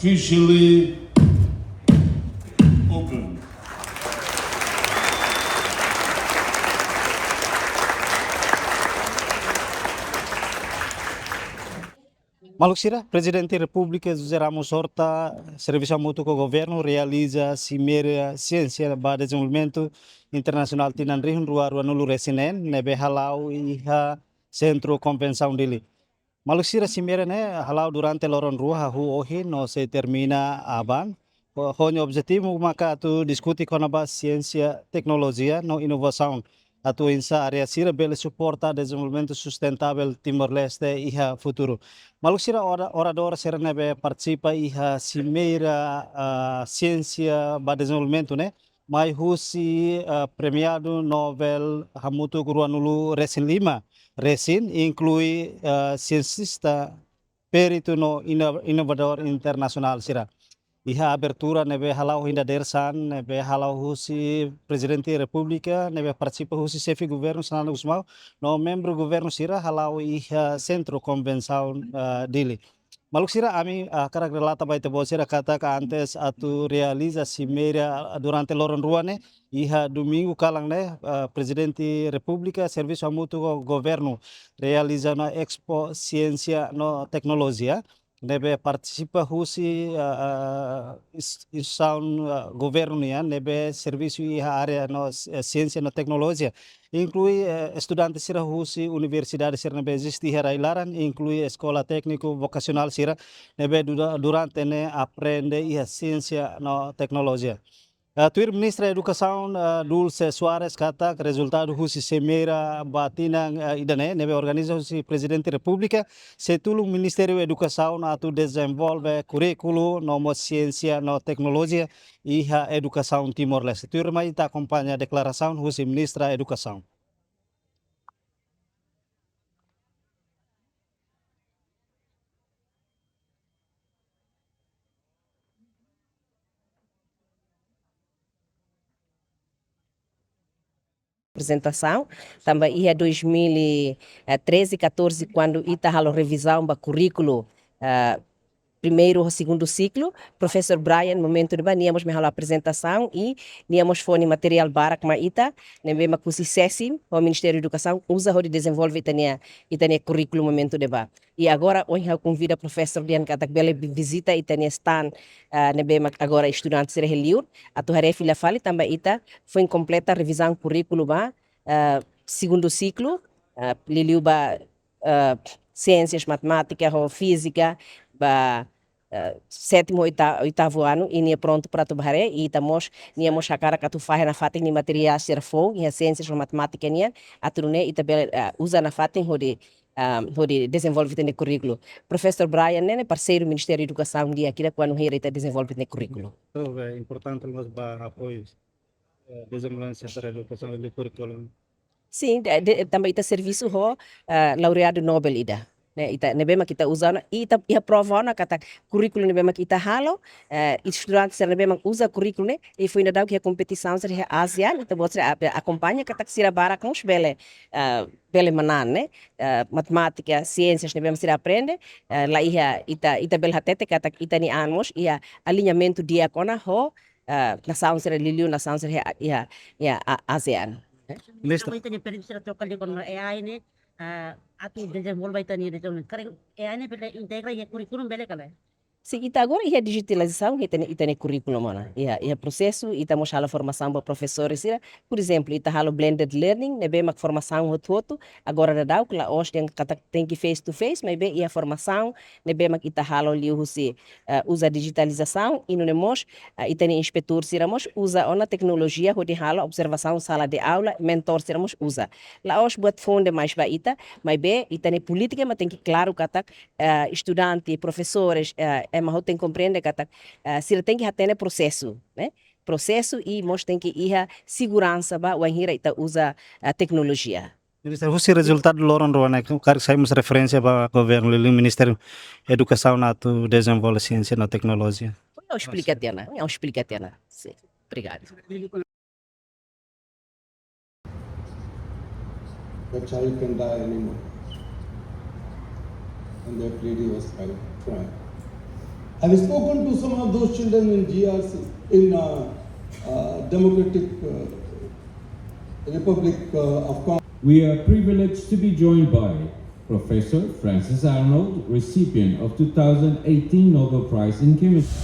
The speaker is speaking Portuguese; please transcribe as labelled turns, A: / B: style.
A: officially open.
B: Maluxira, Presidente da República José Ramos Horta, Serviço Mútuo com o Governo, realiza Cimeira Ciência para Desenvolvimento Internacional Tinanrihin Ruaru Anulu Resinen, Nebe Halau e Centro Convenção dele. Maluxira Cimeira, né, Halau durante Loron Rua, Hu Ohi, não se termina aban. O objetivo maka tu discutir com a ciência, tecnologia, no inovação. Atu insa área sira bele suporta desenvolvimento sustentável Timor-Leste e futuro. Maluxira orador será nebe participa e cimeira ciência para desenvolvimento, né? Mai husi premiado Nobel Hamutu Guruanulu Resin Lima. Resin inclui cientista perito no inovador internacional sira. Iha abertura nebe halau hinda dersan nebe halau husi presidente república nebe participa husi chefe governo sanal usmau no membro governo sira halau iha centro convenção dele. Maluk sira ami karak relata baita bo sira kata ka antes atu realiza cimeira durante loron ruane iha domingo kalang ne presidente república serviço mútuo governo realiza na expo ciência no tecnologia nebe participa husi instituição governo ya nebe serviço e área no ciência no tecnologia inclui estudantes sira husi universidade sira nebe existi herailaran inclui escola técnico vocacional sira nebe durante ne aprende e ciência no tecnologia. Tuir Ministra da Educação Dulce Soares kata que resultado husi semeira batina idane nebe organiza husi Presidente da República setulung Ministério da Educação atu desenvolve currículo no ciência no tecnologia e a educação Timor-Leste. Tuir mai ta acompanha a declaração husi Ministra da Educação.
C: Apresentação, também ia 2013, 14, quando ita halo revisão do currículo primeiro ou segundo ciclo, professor Brian, momento de níamos me halo apresentação e níamos fone material barak ma ita, nembe ma kusi sesi, o Ministério da Educação usa de desenvolver itania currículo momento de ba. E agora hoje eu convido o professor Dian katak bele visita itania stand, nembe ma agora estudantes reliur, atu hare filha fali também ita foi incompleta revisão currículo ba, segundo ciclo, liliu ba ciências, matemática ou física, ba sétimo oitavo ano e nie pronto para trabalhar e estamos niamos a cara que tu faz na fatin ni material serfo e ciências ou matemática nia atrune e também usa na fatin hode desenvolve no currículo. Professor Brian né parceiro do Ministério da Educação dia aqui quando ele está desenvolve no currículo.
B: Então é importante nós dar apoio desenvolvimento da educação e currículo.
C: Sim, também está serviço ho laureado Nobel ida. Ita nebema kita usana ita ia prova na kata currículo nebema kita halo estudantes nebema usa currículo ne e foi na dau que a competição ser ASEAN ita botra acompanha kata sira barak nos bele bele manan ne matemática ciências nebema sira aprende lá ia ita bel hatete kata ita ni anos ia alinhamento diakona ho nação ser liliu nação ser ia ASEAN.
D: Ministro. Ito ni pwede sila tokal kon AI ni atu desenvolve ito ni desenvolve. Kare AI ni pwede integra yung curriculum bele kala.
C: Sim, ita agora a digitalização ita ne currículo mana. Ia processo ita mo hala formação para professores ira. Por exemplo, ita halo blended learning, nebe mak formação hoto agora da dau kla os tem que face to face, mas be ia formação, nebe mak ita halo li husi usa digitalização e no nemos ita ne inspetor siramos usa ona tecnologia hodi halo observação sala de aula, mentor siramos usa. La os buat fonde mais ba ita, mas be ita ne política mas tem que claro kata estudante, professores mas tem que compreender que se tem que ter processo, né? Processo e nós tem que ir segurança ba o enhira ita usa tecnologia.
B: Ministério, o resultado do Loron Ruane, que saímos referência para o governo, o Ministério da Educação na desenvolve ciência na tecnologia.
C: Eu explico tena, eu explico tena. Sim, obrigado.
E: The child can die anymore. And that lady was crying. I've spoken to some of those children in GRC, in Democratic Republic of Congo.
A: We are privileged to be joined by Professor Francis Arnold, recipient of 2018 Nobel Prize in Chemistry.